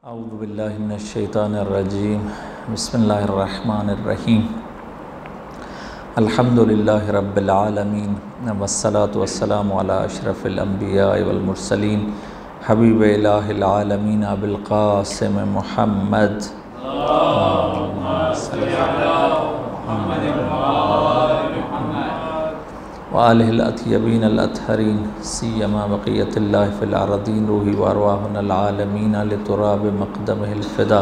اعوذ باللہ من الشیطان الرجیم بسم اللہ الرحمن الرحیم الحمدللہ رب العالمین والصلاة والسلام علی اشرف الانبیاء والمرسلین حبیب الہ العالمین ابو القاسم محمد وآلہ الاطیبین الاطہرین سیما بقیت اللہ فی الارضین روحی وارواحنا العالمین لتراب مقدمہ الفدا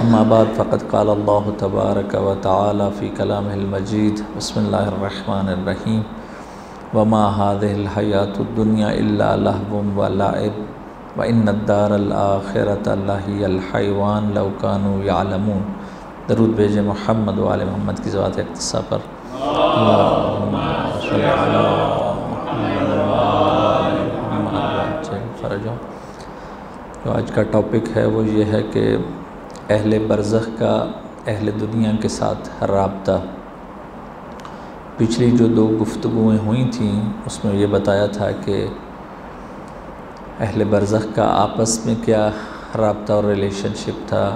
اما بعد فقد قال اللہ تبارک و تعالی فی کلامہ المجید بسم اللہ الرحمن الرحیم وما هذه الحیاة الدنیا الا لہو ولعب وان الدار الآخرة لہی الحیوان لو كانوا يعلمون۔ درود بھیجے محمد و آل محمد کی ذات اقتصا پر۔ اللہم صلی علی محمد و آل محمد فرجو۔ جو آج کا ٹاپک ہے وہ یہ ہے کہ اہل برزخ کا اہل دنیا کے ساتھ رابطہ۔ پچھلی جو دو گفتگویں ہوئی تھیں اس میں یہ بتایا تھا کہ اہل برزخ کا آپس میں کیا رابطہ اور ریلیشن شپ تھا،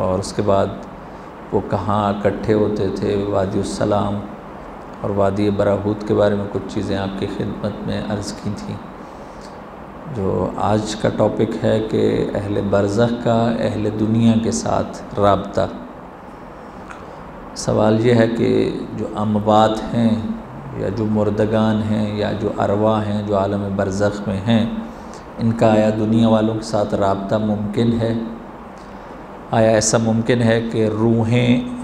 اور اس کے بعد وہ کہاں اکٹھے ہوتے تھے، وادی السلام اور وادی براہوت کے بارے میں کچھ چیزیں آپ کی خدمت میں عرض کی تھیں۔ جو آج کا ٹاپک ہے کہ اہل برزخ کا اہل دنیا کے ساتھ رابطہ۔ سوال یہ ہے کہ جو اموات ہیں یا جو مردگان ہیں یا جو ارواح ہیں جو عالم برزخ میں ہیں، ان کا آیا دنیا والوں کے ساتھ رابطہ ممکن ہے؟ آیا ایسا ممکن ہے کہ روحیں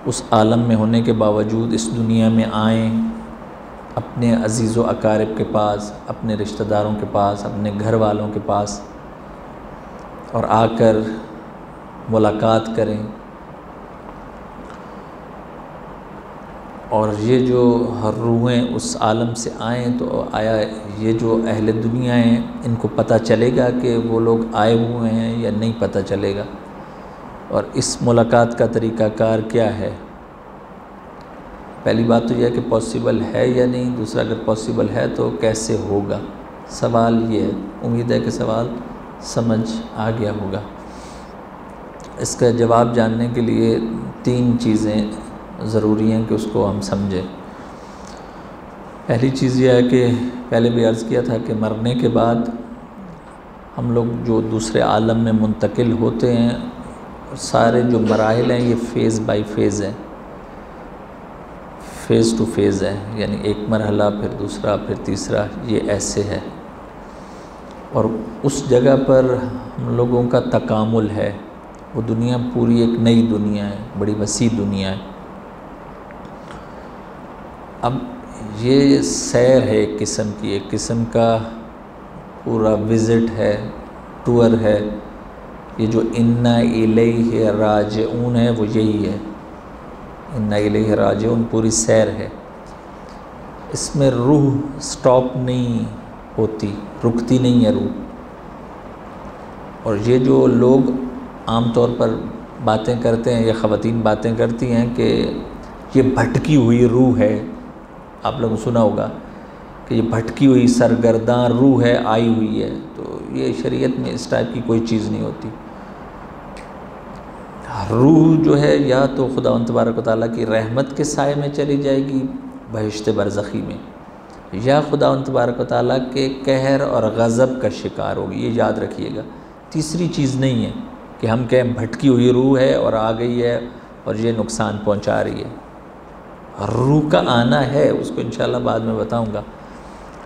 اس عالم میں ہونے کے باوجود اس دنیا میں آئیں، اپنے عزیز و اقارب کے پاس، اپنے رشتہ داروں کے پاس، اپنے گھر والوں کے پاس، اور آ کر ملاقات کریں؟ اور یہ جو روحیں اس عالم سے آئیں تو آیا یہ جو اہل دنیا ہیں ان کو پتہ چلے گا کہ وہ لوگ آئے ہوئے ہیں یا نہیں پتہ چلے گا؟ اور اس ملاقات کا طریقہ کار کیا ہے؟ پہلی بات تو یہ ہے کہ پاسبل ہے یا نہیں، دوسرا اگر پاسبل ہے تو کیسے ہوگا؟ سوال یہ ہے، امید ہے کہ سوال سمجھ آ گیا ہوگا۔ اس کا جواب جاننے کے لیے تین چیزیں ضروری ہیں کہ اس کو ہم سمجھیں۔ پہلی چیز یہ ہے کہ پہلے بھی عرض کیا تھا کہ مرنے کے بعد ہم لوگ جو دوسرے عالم میں منتقل ہوتے ہیں، سارے جو مراحل ہیں یہ فیز بائی فیز ہیں، فیز ٹو فیز ہے، یعنی ایک مرحلہ پھر دوسرا پھر تیسرا، یہ ایسے ہے۔ اور اس جگہ پر ہم لوگوں کا تکامل ہے، وہ دنیا پوری ایک نئی دنیا ہے، بڑی وسیع دنیا ہے۔ اب یہ سیر ہے ایک قسم کی، ایک قسم کا پورا وزٹ ہے، ٹور ہے۔ یہ جو اِنَّا اِلَیْهِ راجعون ہے وہ یہی ہے، اِنَّا اِلَیْهِ راجعون پوری سیر ہے۔ اس میں روح سٹاپ نہیں ہوتی، رکتی نہیں ہے روح۔ اور یہ جو لوگ عام طور پر باتیں کرتے ہیں یا خواتین باتیں کرتی ہیں کہ یہ بھٹکی ہوئی روح ہے، آپ لوگوں نے سنا ہوگا کہ یہ بھٹکی ہوئی سرگرداں روح ہے، آئی ہوئی ہے، تو یہ شریعت میں اس ٹائپ کی کوئی چیز نہیں ہوتی۔ روح جو ہے یا تو خداوند تبارک و تعالیٰ کی رحمت کے سائے میں چلی جائے گی بہشت برزخی میں، یا خداوند تبارک و تعالیٰ کے قہر اور غضب کا شکار ہوگی، یہ یاد رکھیے گا۔ تیسری چیز نہیں ہے کہ ہم کہیں بھٹکی ہوئی روح ہے اور آ گئی ہے اور یہ نقصان پہنچا رہی ہے۔ روح کا آنا ہے، اس کو انشاءاللہ بعد میں بتاؤں گا،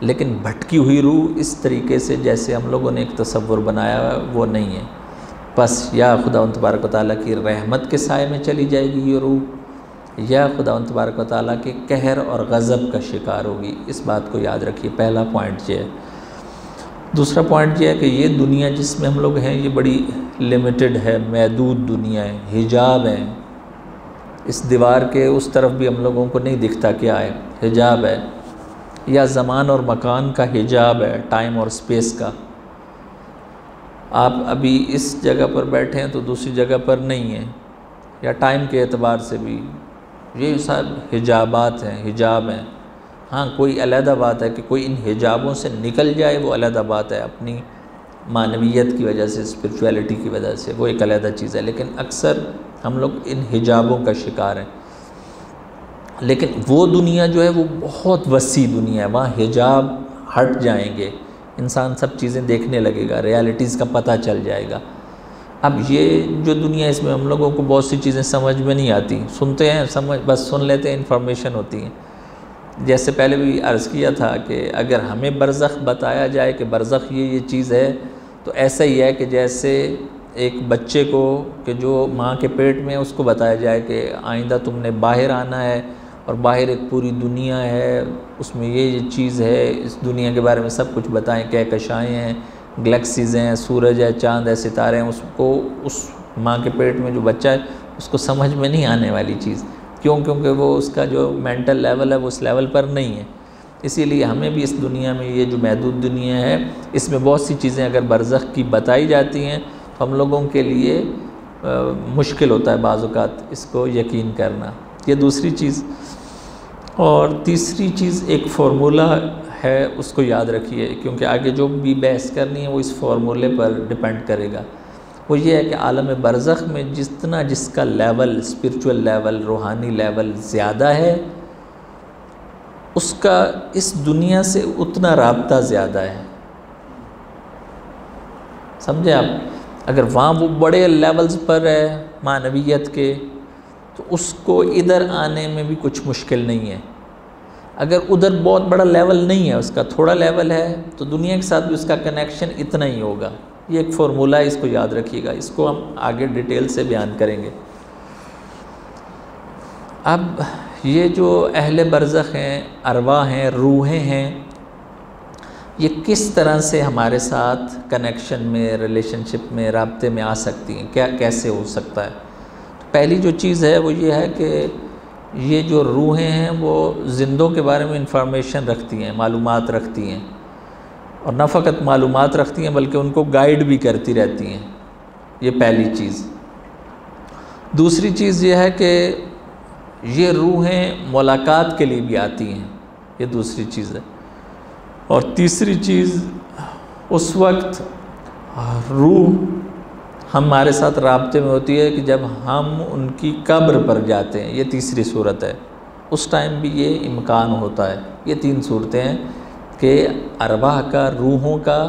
لیکن بھٹکی ہوئی روح اس طریقے سے جیسے ہم لوگوں نے ایک تصور بنایا ہے وہ نہیں ہے۔ بس یا خداوند تبارک و تعالیٰ کی رحمت کے سائے میں چلی جائے گی یہ روح، یا خداوند تبارک و تعالیٰ کے قہر اور غضب کا شکار ہوگی۔ اس بات کو یاد رکھیے، پہلا پوائنٹ یہ ہے۔ دوسرا پوائنٹ یہ ہے کہ یہ دنیا جس میں ہم لوگ ہیں یہ بڑی لیمیٹڈ ہے، محدود دنیا ہے، حجاب ہے۔ اس دیوار کے اس طرف بھی ہم لوگوں کو نہیں دکھتا کیا ہے، حجاب ہے، یا زمان اور مکان کا حجاب ہے، ٹائم اور سپیس کا۔ آپ ابھی اس جگہ پر بیٹھے ہیں تو دوسری جگہ پر نہیں ہیں، یا ٹائم کے اعتبار سے بھی یہ سب حجابات ہیں، حجاب ہیں۔ ہاں کوئی علیحدہ بات ہے کہ کوئی ان حجابوں سے نکل جائے، وہ علیحدہ بات ہے، اپنی معنویت کی وجہ سے، اسپرچویلٹی کی وجہ سے، وہ ایک علیحدہ چیز ہے، لیکن اکثر ہم لوگ ان حجابوں کا شکار ہیں۔ لیکن وہ دنیا جو ہے وہ بہت وسیع دنیا ہے، وہاں حجاب ہٹ جائیں گے، انسان سب چیزیں دیکھنے لگے گا، ریالٹیز کا پتہ چل جائے گا۔ اب یہ جو دنیا، اس میں ہم لوگوں کو بہت سی چیزیں سمجھ میں نہیں آتی، سنتے ہیں، بس سن لیتے ہیں، انفارمیشن ہوتی ہیں۔ جیسے پہلے بھی عرض کیا تھا کہ اگر ہمیں برزخ بتایا جائے کہ برزخ یہ چیز ہے، تو ایسا ہی ہے کہ جیسے ایک بچے کو کہ جو ماں کے پیٹ میں، اس کو بتایا جائے کہ آئندہ تم نے باہر آنا ہے، اور باہر ایک پوری دنیا ہے، اس میں یہ چیز ہے، اس دنیا کے بارے میں سب کچھ بتائیں، کہکشائیں ہیں، گلیکسیز ہیں، سورج ہے، چاند ہے، ستارے ہیں، اس کو اس ماں کے پیٹ میں جو بچہ ہے اس کو سمجھ میں نہیں آنے والی چیز، کیونکہ وہ اس کا جو مینٹل لیول ہے وہ اس لیول پر نہیں ہے۔ اسی لیے ہمیں بھی اس دنیا میں، یہ جو محدود دنیا ہے، اس میں بہت سی چیزیں اگر برزخ کی بتائی جاتی ہیں تو ہم لوگوں کے لیے مشکل ہوتا ہے بعض اوقات اس کو یقین کرنا۔ یہ دوسری چیز۔ اور تیسری چیز ایک فارمولہ ہے، اس کو یاد رکھیے، کیونکہ آگے جو بھی بحث کرنی ہے وہ اس فارمولے پر ڈیپینڈ کرے گا۔ وہ یہ ہے کہ عالم برزخ میں جس کا لیول، اسپرچول لیول، روحانی لیول زیادہ ہے، اس کا اس دنیا سے اتنا رابطہ زیادہ ہے۔ سمجھے آپ؟ اگر وہاں وہ بڑے لیولز پر ہے معنویت کے، تو اس کو ادھر آنے میں بھی کچھ مشکل نہیں ہے۔ اگر ادھر بہت بڑا لیول نہیں ہے، اس کا تھوڑا لیول ہے، تو دنیا کے ساتھ بھی اس کا کنیکشن اتنا ہی ہوگا۔ یہ ایک فارمولہ ہے، اس کو یاد رکھیے گا، اس کو ہم آگے ڈیٹیل سے بیان کریں گے۔ اب یہ جو اہل برزخ ہیں، ارواح ہیں، روحیں ہیں، یہ کس طرح سے ہمارے ساتھ کنیکشن میں، ریلیشن شپ میں، رابطے میں آ سکتی ہیں، کیسے ہو سکتا ہے؟ پہلی جو چیز ہے وہ یہ ہے کہ یہ جو روحیں ہیں وہ زندوں کے بارے میں انفارمیشن رکھتی ہیں، معلومات رکھتی ہیں، اور نہ فقط معلومات رکھتی ہیں بلکہ ان کو گائیڈ بھی کرتی رہتی ہیں۔ یہ پہلی چیز۔ دوسری چیز یہ ہے کہ یہ روحیں ملاقات کے لیے بھی آتی ہیں، یہ دوسری چیز ہے۔ اور تیسری چیز، اس وقت روح ہمارے ساتھ رابطے میں ہوتی ہے کہ جب ہم ان کی قبر پر جاتے ہیں، یہ تیسری صورت ہے، اس ٹائم بھی یہ امکان ہوتا ہے۔ یہ تین صورتیں ہیں کہ ارواح کا، روحوں کا،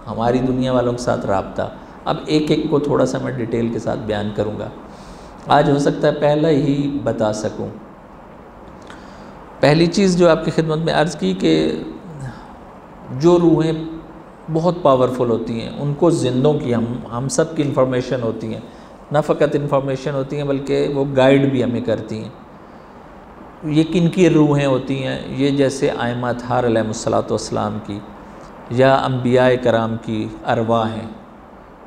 ہماری دنیا والوں کے ساتھ رابطہ۔ اب ایک ایک کو تھوڑا سا میں ڈیٹیل کے ساتھ بیان کروں گا، آج ہو سکتا ہے پہلا ہی بتا سکوں۔ پہلی چیز جو آپ کی خدمت میں عرض کی کہ جو روحیں بہت پاورفل ہوتی ہیں، ان کو زندوں کی، ہم سب کی انفارمیشن ہوتی ہیں، نہ فقط انفارمیشن ہوتی ہیں بلکہ وہ گائیڈ بھی ہمیں کرتی ہیں۔ یہ کن کی روحیں ہوتی ہیں؟ یہ جیسے ائمہ اطہار علیہ السلام کی یا انبیاء کرام کی ارواح ہیں،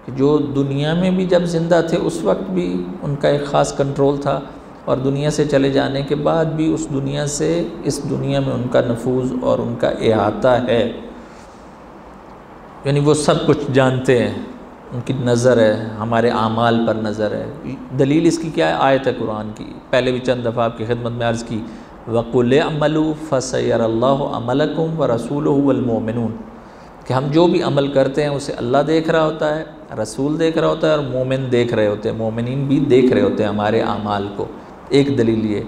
کہ جو دنیا میں بھی جب زندہ تھے اس وقت بھی ان کا ایک خاص کنٹرول تھا، اور دنیا سے چلے جانے کے بعد بھی اس دنیا سے اس دنیا میں ان کا نفوذ اور ان کا احاطہ ہے، یعنی وہ سب کچھ جانتے ہیں، ان کی نظر ہے، ہمارے اعمال پر نظر ہے۔ دلیل اس کی کیا ہے؟ آیت ہے قرآن کی، پہلے بھی چند دفعہ آپ کی خدمت میں عرض کی، وَقُلِ اعْمَلُوا فَسَيَرَ اللَّهُ عَمَلَكُمْ وَرَسُولُهُ وَالْمُؤْمِنُونَ، کہ ہم جو بھی عمل کرتے ہیں اسے اللہ دیکھ رہا ہوتا ہے، رسول دیکھ رہا ہوتا ہے، اور مومن دیکھ رہے ہوتے ہیں، مومنین بھی دیکھ رہے ہوتے ہیں ہمارے اعمال کو۔ ایک دلیل یہ۔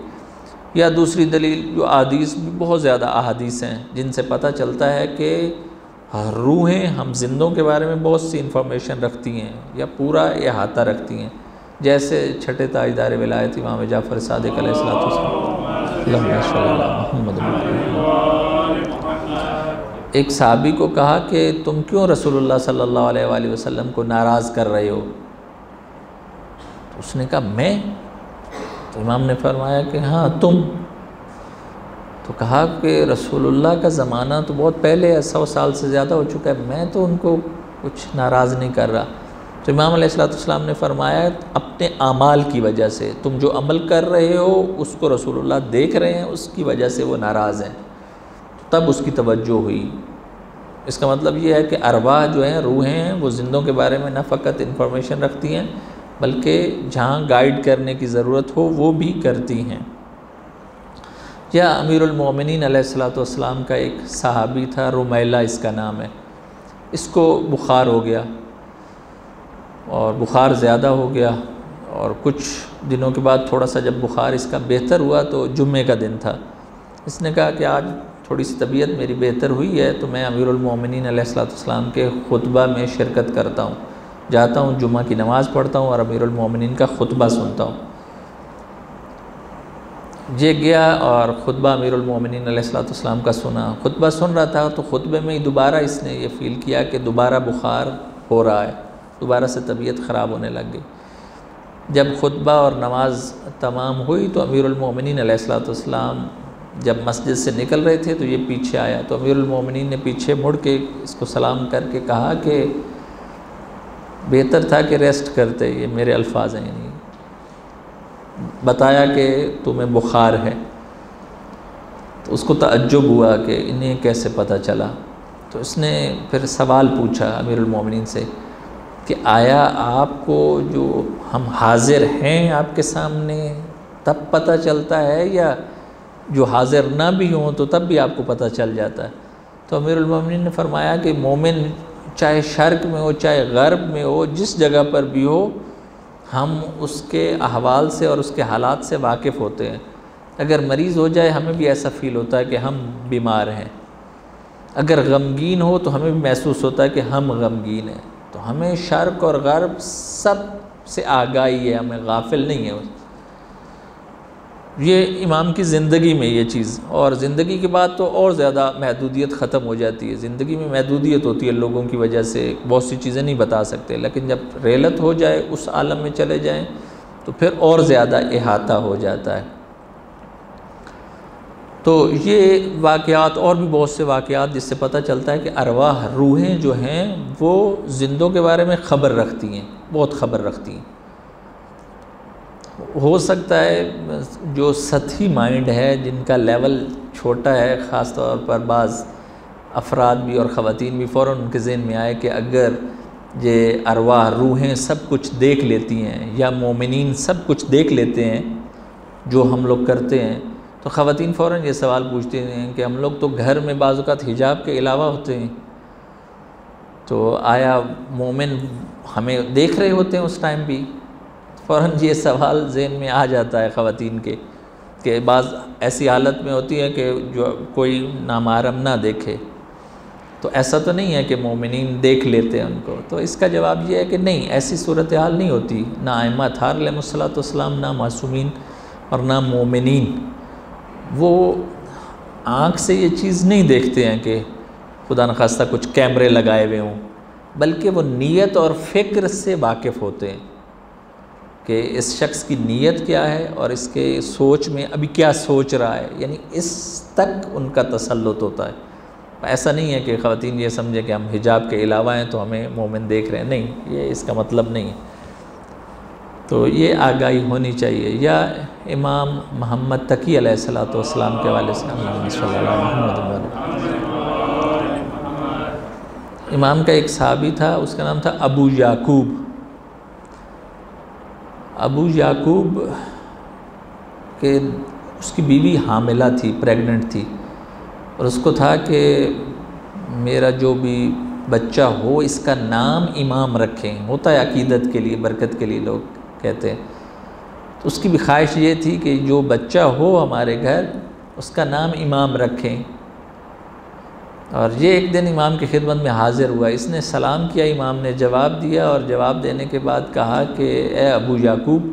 یا دوسری دلیل جو احادیث بھی بہت زیادہ احادیث ہیں جن سے پتہ چلتا ہے کہ روحیں ہم زندوں کے بارے میں بہت سی انفارمیشن رکھتی ہیں یا پورا احاطہ رکھتی ہیں، جیسے چھٹے تاجدار ولایت امام جعفر صادق علیہ السلام، اللہم صلی اللہ محمد۔ ایک صحابی کو کہا کہ تم کیوں رسول اللہ صلی اللہ علیہ وآلہ وسلم کو ناراض کر رہے ہو؟ تو اس نے کہا میں؟ تو امام نے فرمایا کہ ہاں تم۔ تو کہا کہ رسول اللہ کا زمانہ تو بہت پہلے ہے، 100 سال سے زیادہ ہو چکا ہے، میں تو ان کو کچھ ناراض نہیں کر رہا۔ تو امام علیہ السلام نے فرمایا اپنے اعمال کی وجہ سے، تم جو عمل کر رہے ہو اس کو رسول اللہ دیکھ رہے ہیں، اس کی وجہ سے وہ ناراض ہیں۔ تب اس کی توجہ ہوئی۔ اس کا مطلب یہ ہے کہ ارواح جو ہیں، روحیں ہیں، وہ زندوں کے بارے میں نہ فقط انفارمیشن رکھتی ہیں بلکہ جہاں گائیڈ کرنے کی ضرورت ہو وہ بھی کرتی ہیں۔ یا امیر المومنین علیہ السلام کا ایک صحابی تھا، رمیلہ اس کا نام ہے، اس کو بخار ہو گیا اور بخار زیادہ ہو گیا، اور کچھ دنوں کے بعد تھوڑا سا جب بخار اس کا بہتر ہوا تو جمعے کا دن تھا۔ اس نے کہا کہ آج تھوڑی سی طبیعت میری بہتر ہوئی ہے تو میں امیر المومنین علیہ السلام کے خطبہ میں شرکت کرتا ہوں، جاتا ہوں، جمعہ کی نماز پڑھتا ہوں اور امیر المومنین کا خطبہ سنتا ہوں۔ یہ گیا اور خطبہ امیر المومنین علیہ السلام کا سنا، خطبہ سن رہا تھا تو خطبے میں ہی دوبارہ اس نے یہ فیل کیا کہ دوبارہ بخار ہو رہا ہے، دوبارہ سے طبیعت خراب ہونے لگ گئی۔ جب خطبہ اور نماز تمام ہوئی تو امیر المومنین علیہ السلام جب مسجد سے نکل رہے تھے تو یہ پیچھے آیا، تو امیر المومنین نے پیچھے مڑ کے اس کو سلام کر کے کہا کہ بہتر تھا کہ ریسٹ کرتے، یہ میرے الفاظ ہیں، یعنی بتایا کہ تمہیں بخار ہے۔ تو اس کو تعجب ہوا کہ انہیں کیسے پتہ چلا، تو اس نے پھر سوال پوچھا امیر المومنین سے کہ آیا آپ کو جو ہم حاضر ہیں آپ کے سامنے تب پتہ چلتا ہے، یا جو حاضر نہ بھی ہوں تو تب بھی آپ کو پتہ چل جاتا ہے؟ تو امیر المومنین نے فرمایا کہ مومن چاہے شرق میں ہو چاہے غرب میں ہو، جس جگہ پر بھی ہو، ہم اس کے احوال سے اور اس کے حالات سے واقف ہوتے ہیں۔ اگر مریض ہو جائے ہمیں بھی ایسا فیل ہوتا ہے کہ ہم بیمار ہیں، اگر غمگین ہو تو ہمیں بھی محسوس ہوتا ہے کہ ہم غمگین ہیں۔ تو ہمیں شرق اور غرب سب سے آگاہی ہے، ہمیں غافل نہیں ہے۔ یہ امام کی زندگی میں یہ چیز، اور زندگی کے بعد تو اور زیادہ محدودیت ختم ہو جاتی ہے۔ زندگی میں محدودیت ہوتی ہے، لوگوں کی وجہ سے بہت سی چیزیں نہیں بتا سکتے، لیکن جب ریلت ہو جائے، اس عالم میں چلے جائیں تو پھر اور زیادہ احاطہ ہو جاتا ہے۔ تو یہ واقعات اور بھی بہت سے واقعات جس سے پتہ چلتا ہے کہ ارواح، روحیں جو ہیں وہ زندوں کے بارے میں خبر رکھتی ہیں، بہت خبر رکھتی ہیں۔ ہو سکتا ہے جو سطحی مائنڈ ہے، جن کا لیول چھوٹا ہے، خاص طور پر بعض افراد بھی اور خواتین بھی، فوراً ان کے ذہن میں آئے کہ اگر یہ ارواح، روحیں سب کچھ دیکھ لیتی ہیں، یا مومنین سب کچھ دیکھ لیتے ہیں جو ہم لوگ کرتے ہیں، تو خواتین فوراً یہ سوال پوچھتے ہیں کہ ہم لوگ تو گھر میں بعض اوقات حجاب کے علاوہ ہوتے ہیں، تو آیا مومن ہمیں دیکھ رہے ہوتے ہیں اس ٹائم بھی؟ فوراً یہ سوال ذہن میں آ جاتا ہے خواتین کے، کہ بعض ایسی حالت میں ہوتی ہے کہ جو کوئی نامحرم نہ دیکھے، تو ایسا تو نہیں ہے کہ مومنین دیکھ لیتے ہیں ان کو۔ تو اس کا جواب یہ ہے کہ نہیں، ایسی صورتحال نہیں ہوتی، نہ ائمہ اطہار علیہ السلام، نہ معصومین اور نہ مومنین وہ آنکھ سے یہ چیز نہیں دیکھتے ہیں کہ خدا نخواستہ کچھ کیمرے لگائے ہوئے ہوں، بلکہ وہ نیت اور فکر سے واقف ہوتے ہیں کہ اس شخص کی نیت کیا ہے اور اس کے سوچ میں ابھی کیا سوچ رہا ہے، یعنی اس تک ان کا تسلط ہوتا ہے۔ ایسا نہیں ہے کہ خواتین یہ سمجھیں کہ ہم حجاب کے علاوہ ہیں تو ہمیں مومن دیکھ رہے ہیں، نہیں، یہ اس کا مطلب نہیں ہے۔ تو یہ آگاہی ہونی چاہیے۔ یا امام محمد تقی علیہ السلام کے والے سے صلی اللہ علیہ وسلم، امام کا ایک صحابی تھا، اس کا نام تھا ابو یعقوب۔ ابو یعقوب کہ اس کی بیوی حاملہ تھی، پریگننٹ تھی، اور اس کو تھا کہ میرا جو بھی بچہ ہو اس کا نام امام رکھیں، ہوتا ہے عقیدت کے لیے، برکت کے لیے لوگ کہتے ہیں۔ تو اس کی بھی خواہش یہ تھی کہ جو بچہ ہو ہمارے گھر اس کا نام امام رکھیں۔ اور یہ ایک دن امام کی خدمت میں حاضر ہوا، اس نے سلام کیا، امام نے جواب دیا، اور جواب دینے کے بعد کہا کہ اے ابو یعقوب،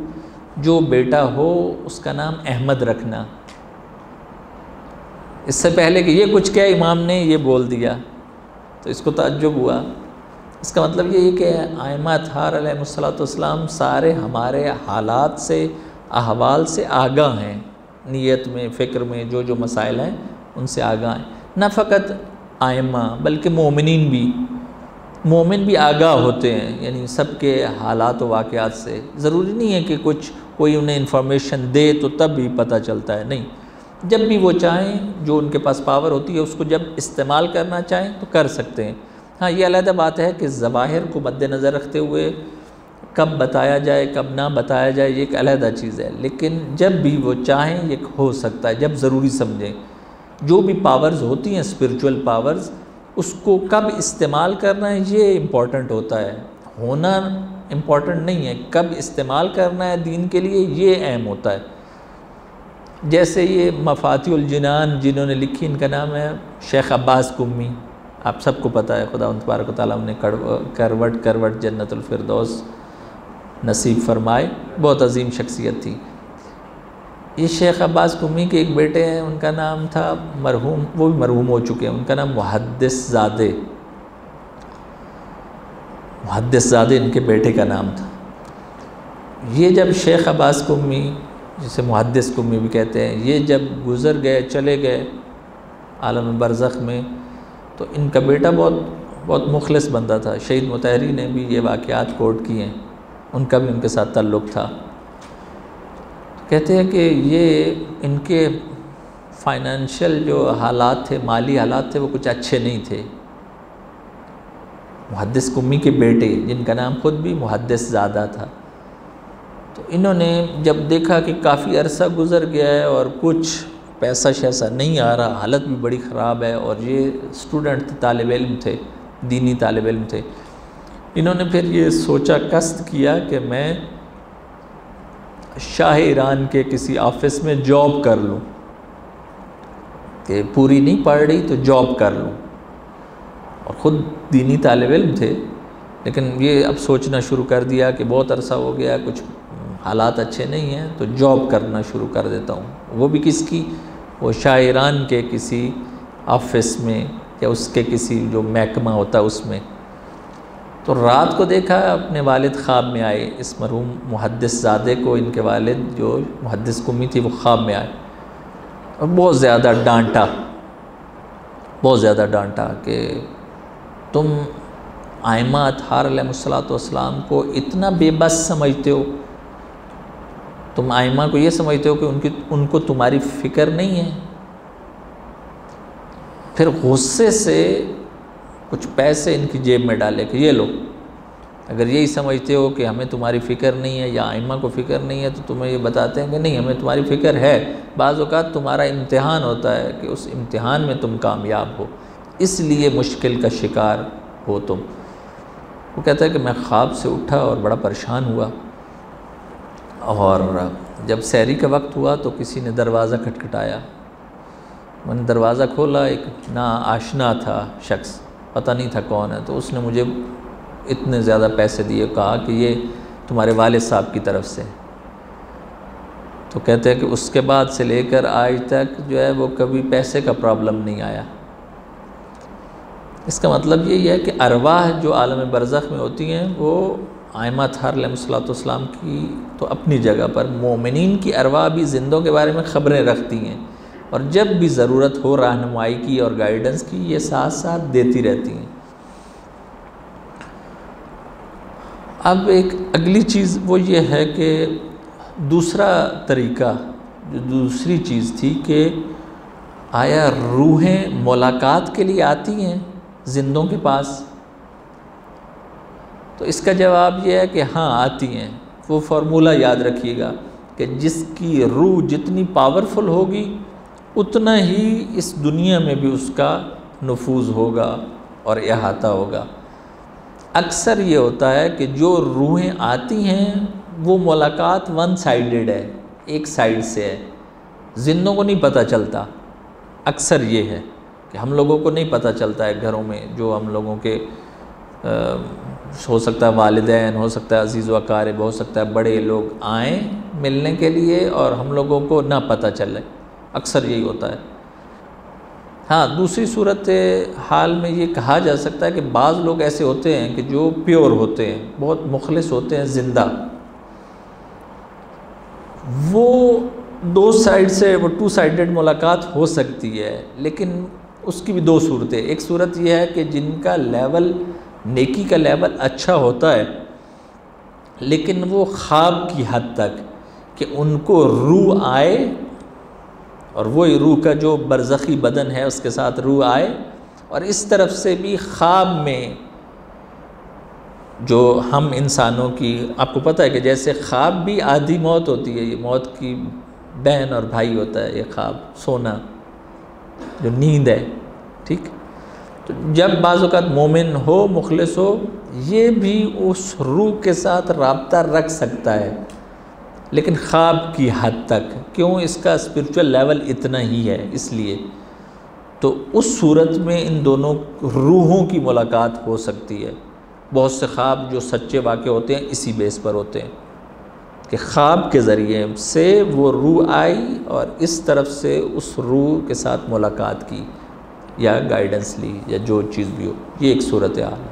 جو بیٹا ہو اس کا نام احمد رکھنا۔ اس سے پہلے کہ یہ کچھ کیا امام نے یہ بول دیا، تو اس کو تعجب ہوا۔ اس کا مطلب یہ ہے کہ ائمہ اطہار علیہ السلام سارے ہمارے حالات سے، احوال سے آگاہ ہیں، نیت میں، فکر میں جو مسائل ہیں ان سے آگاہ ہیں۔ نہ فقط ائمہ بلکہ مومن بھی آگاہ ہوتے ہیں، یعنی سب کے حالات و واقعات سے۔ ضروری نہیں ہے کہ کوئی انہیں انفارمیشن دے تو تب بھی پتہ چلتا ہے، نہیں، جب بھی وہ چاہیں، جو ان کے پاس پاور ہوتی ہے اس کو جب استعمال کرنا چاہیں تو کر سکتے ہیں۔ ہاں، یہ علیحدہ بات ہے کہ ظواہر کو مد نظر رکھتے ہوئے کب بتایا جائے کب نہ بتایا جائے یہ ایک علیحدہ چیز ہے، لیکن جب بھی وہ چاہیں یہ ہو سکتا ہے، جب ضروری سمجھیں۔ جو بھی پاورز ہوتی ہیں اسپرچول پاورز، اس کو کب استعمال کرنا ہے یہ امپورٹنٹ ہوتا ہے، ہونا امپورٹنٹ نہیں ہے، کب استعمال کرنا ہے دین کے لیے یہ اہم ہوتا ہے۔ جیسے یہ مفاتیح الجنان جنہوں نے لکھی، ان کا نام ہے شیخ عباس قمی، آپ سب کو پتہ ہے، خدا تبارک و تعالیٰ نے کروٹ کروٹ جنت الفردوس نصیب فرمائے، بہت عظیم شخصیت تھی۔ یہ شیخ عباس قمی کے ایک بیٹے ہیں، ان کا نام تھا مرحوم، وہ بھی مرحوم ہو چکے ہیں، ان کا نام محدث زادے ان کے بیٹے کا نام تھا۔ یہ جب شیخ عباس قمی، جسے محدث قمی بھی کہتے ہیں، یہ جب گزر گئے، چلے گئے عالم برزخ میں، تو ان کا بیٹا بہت مخلص بندہ تھا۔ شہید مطہری نے بھی یہ واقعات کوٹ کیے ہیں، ان کا بھی ان کے ساتھ تعلق تھا۔ کہتے ہیں کہ یہ ان کے فائنینشیل جو حالات تھے، مالی حالات تھے، وہ کچھ اچھے نہیں تھے۔ محدث قمی کے بیٹے، جن کا نام خود بھی محدث زادہ تھا، تو انہوں نے جب دیکھا کہ کافی عرصہ گزر گیا ہے اور کچھ پیسہ شیسہ نہیں آ رہا، حالت بھی بڑی خراب ہے، اور یہ اسٹوڈنٹ تھے، طالب علم تھے، دینی طالب علم تھے، انہوں نے پھر یہ سوچا، قصد کیا کہ میں شاہ ایران کے کسی آفس میں جاب کر لوں، کہ پوری نہیں پڑھ رہی تو جاب کر لوں۔ اور خود دینی طالب علم تھے، لیکن یہ اب سوچنا شروع کر دیا کہ بہت عرصہ ہو گیا، کچھ حالات اچھے نہیں ہیں، تو جاب کرنا شروع کر دیتا ہوں۔ وہ بھی کس کی؟ وہ شاہ ایران کے کسی آفس میں، یا اس کے کسی جو محکمہ ہوتا ہے اس میں۔ تو رات کو دیکھا اپنے والد خواب میں آئے، اس مرحوم محدث زادے کو ان کے والد جو محدث قمی تھی وہ خواب میں آئے، اور بہت زیادہ ڈانٹا کہ تم ائمہ اطہار علیہ السلام کو اتنا بے بس سمجھتے ہو، تم ائمہ کو یہ سمجھتے ہو کہ ان کو تمہاری فکر نہیں ہے۔ پھر غصے سے کچھ پیسے ان کی جیب میں ڈالے کہ یہ لو، اگر یہی سمجھتے ہو کہ ہمیں تمہاری فکر نہیں ہے یا ائمہ کو فکر نہیں ہے، تو تمہیں یہ بتاتے ہیں کہ نہیں، ہمیں تمہاری فکر ہے، بعض اوقات تمہارا امتحان ہوتا ہے کہ اس امتحان میں تم کامیاب ہو، اس لیے مشکل کا شکار ہو تم۔ وہ کہتا ہے کہ میں خواب سے اٹھا اور بڑا پریشان ہوا، اور جب سحری کا وقت ہوا تو کسی نے دروازہ کھٹکھٹایا، میں نے دروازہ کھولا، ایک نا آشنا تھا شخص، پتہ نہیں تھا کون ہے، تو اس نے مجھے اتنے زیادہ پیسے دیے، کہا کہ یہ تمہارے والد صاحب کی طرف سے۔ تو کہتے ہیں کہ اس کے بعد سے لے کر آج تک جو ہے وہ کبھی پیسے کا پرابلم نہیں آیا۔ اس کا مطلب یہی ہے کہ ارواح جو عالم برزخ میں ہوتی ہیں وہ ائمہ اطہار علیہ السلام کی تو اپنی جگہ پر، مومنین کی ارواح بھی زندوں کے بارے میں خبریں رکھتی ہیں، اور جب بھی ضرورت ہو رہنمائی کی اور گائیڈنس کی، یہ ساتھ ساتھ دیتی رہتی ہیں۔ اب ایک اگلی چیز وہ یہ ہے کہ دوسرا طریقہ، جو دوسری چیز تھی کہ آیا روحیں ملاقات کے لیے آتی ہیں زندوں کے پاس؟ تو اس کا جواب یہ ہے کہ ہاں آتی ہیں۔ وہ فارمولہ یاد رکھیے گا کہ جس کی روح جتنی پاورفل ہوگی اتنا ہی اس دنیا میں بھی اس کا نفوذ ہوگا اور احاطہ ہوگا۔ اکثر یہ ہوتا ہے کہ جو روحیں آتی ہیں وہ ملاقات ون سائیڈڈ ہے، ایک سائیڈ سے ہے، زندوں کو نہیں پتہ چلتا۔ اکثر یہ ہے کہ ہم لوگوں کو نہیں پتہ چلتا ہے، گھروں میں جو ہم لوگوں کے ہو سکتا ہے والدین، ہو سکتا ہے عزیز و اقارب، ہو سکتا ہے بڑے لوگ آئیں ملنے کے لیے اور ہم لوگوں کو نہ پتہ چلے، اکثر یہی ہوتا ہے۔ ہاں، دوسری صورت حال میں یہ کہا جا سکتا ہے کہ بعض لوگ ایسے ہوتے ہیں کہ جو پیور ہوتے ہیں، بہت مخلص ہوتے ہیں، زندہ، وہ دو سائیڈ سے، وہ ٹو سائیڈڈ ملاقات ہو سکتی ہے، لیکن اس کی بھی دو صورتیں۔ ایک صورت یہ ہے کہ جن کا لیول، نیکی کا لیول اچھا ہوتا ہے، لیکن وہ خواب کی حد تک کہ ان کو روح آئے، اور وہی روح کا جو برزخی بدن ہے اس کے ساتھ روح آئے، اور اس طرف سے بھی خواب میں جو ہم انسانوں کی، آپ کو پتہ ہے کہ جیسے خواب بھی آدھی موت ہوتی ہے، یہ موت کی بہن اور بھائی ہوتا ہے یہ خواب، سونا جو نیند ہے، ٹھیک، تو جب بعض اوقات مومن ہو، مخلص ہو، یہ بھی اس روح کے ساتھ رابطہ رکھ سکتا ہے، لیکن خواب کی حد تک، کیوں؟ اس کا اسپرچول لیول اتنا ہی ہے، اس لیے تو اس صورت میں ان دونوں روحوں کی ملاقات ہو سکتی ہے۔ بہت سے خواب جو سچے واقع ہوتے ہیں اسی بیس پر ہوتے ہیں کہ خواب کے ذریعے سے وہ روح آئی اور اس طرف سے اس روح کے ساتھ ملاقات کی یا گائیڈنس لی یا جو چیز بھی ہو، یہ ایک صورتحال ہے۔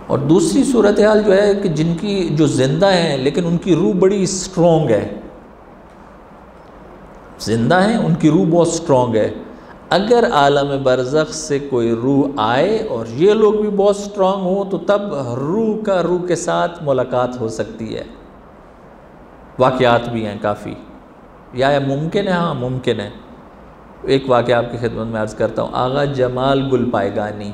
اور دوسری صورتحال جو ہے کہ جن کی جو زندہ ہیں لیکن ان کی روح بڑی سٹرونگ ہے، زندہ ہیں، ان کی روح بہت سٹرونگ ہے، اگر عالم برزخ سے کوئی روح آئے اور یہ لوگ بھی بہت سٹرونگ ہوں تو تب روح کے ساتھ ملاقات ہو سکتی ہے۔ واقعات بھی ہیں کافی، یا ممکن ہے، ہاں ممکن ہے۔ ایک واقعہ آپ کی خدمت میں عرض کرتا ہوں۔ آغا جمال گل پائگانی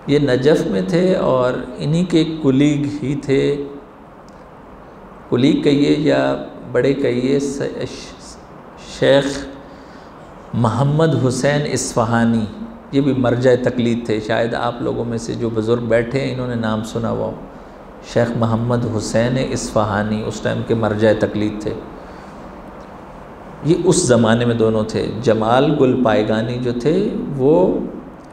یہ نجف میں تھے اور انہی کے کلیگ ہی تھے، کلیگ کہیے یا بڑے کہیے، شیخ محمد حسین اصفہانی، یہ بھی مرجع تقلید تھے، شاید آپ لوگوں میں سے جو بزرگ بیٹھے ہیں انہوں نے نام سنا ہوا۔ شیخ محمد حسین اصفہانی اس ٹائم کے مرجع تقلید تھے۔ یہ اس زمانے میں دونوں تھے۔ جمال گل پائگانی جو تھے وہ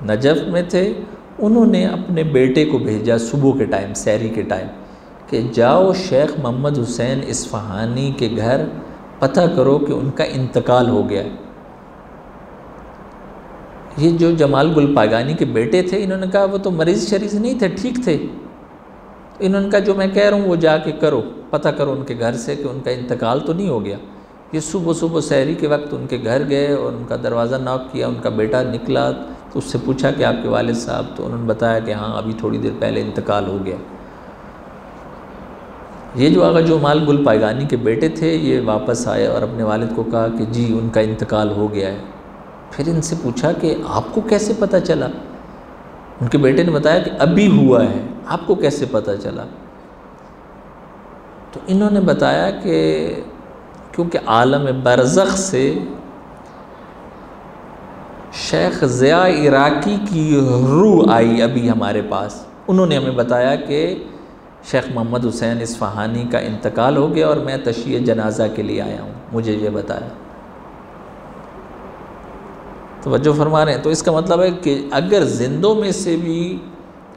نجف میں تھے، انہوں نے اپنے بیٹے کو بھیجا صبح کے ٹائم، سحری کے ٹائم، کہ جاؤ شیخ محمد حسین اصفہانی کے گھر پتہ کرو کہ ان کا انتقال ہو گیا۔ یہ جو جمال گل پائگانی کے بیٹے تھے، انہوں نے کہا وہ تو مریض شریض نہیں تھے، ٹھیک تھے۔ انہوں نے کہا جو میں کہہ رہا ہوں وہ جا کے کرو، پتہ کرو ان کے گھر سے کہ ان کا انتقال تو نہیں ہو گیا۔ یہ صبح سحری کے وقت ان کے گھر گئے اور ان کا دروازہ ناک کیا، ان کا بیٹا نکلا تو اس سے پوچھا کہ آپ کے والد صاحب، تو انہوں نے بتایا کہ ہاں ابھی تھوڑی دیر پہلے انتقال ہو گیا۔ یہ جو آغا جمال گل پائگانی کے بیٹے تھے یہ واپس آئے اور اپنے والد کو کہا کہ جی ان کا انتقال ہو گیا ہے۔ پھر ان سے پوچھا کہ آپ کو کیسے پتہ چلا؟ ان کے بیٹے نے بتایا کہ ابھی ہوا ہے، آپ کو کیسے پتہ چلا؟ تو انہوں نے بتایا کہ کیونکہ عالم برزخ سے شیخ ضیاء عراقی کی روح آئی ابھی ہمارے پاس، انہوں نے ہمیں بتایا کہ شیخ محمد حسین اصفہانی کا انتقال ہو گیا اور میں تشییع جنازہ کے لیے آیا ہوں، مجھے یہ بتایا۔ توجہ فرما رہے ہیں؟ تو اس کا مطلب ہے کہ اگر زندوں میں سے بھی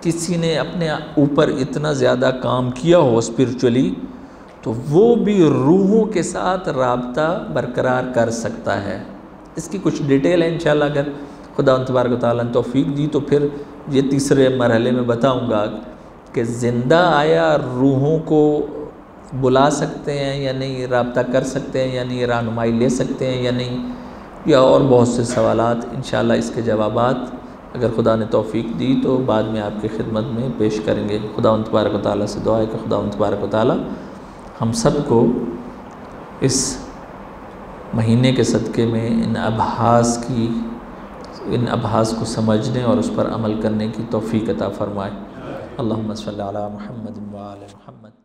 کسی نے اپنے اوپر اتنا زیادہ کام کیا ہو اسپرچولی، تو وہ بھی روحوں کے ساتھ رابطہ برقرار کر سکتا ہے۔ اس کی کچھ ڈیٹیل ہے انشاءاللہ، اگر خدا تبارک و تعالیٰ نے توفیق دی تو پھر یہ تیسرے مرحلے میں بتاؤں گا کہ زندہ آیا روحوں کو بلا سکتے ہیں یا نہیں، رابطہ کر سکتے ہیں یا نہیں، رہنمائی لے سکتے ہیں یا نہیں، یا اور بہت سے سوالات انشاءاللہ اس کے جوابات اگر خدا نے توفیق دی تو بعد میں آپ کی خدمت میں پیش کریں گے۔ خدا تبارک و تعالیٰ سے دعا ہے کہ خدا تبارک و تعالیٰ ہم سب کو اس مہینے کے صدقے میں ان ابحاث کو سمجھنے اور اس پر عمل کرنے کی توفیق عطا فرمائے۔ اللہم صلی علی محمد و آل محمد۔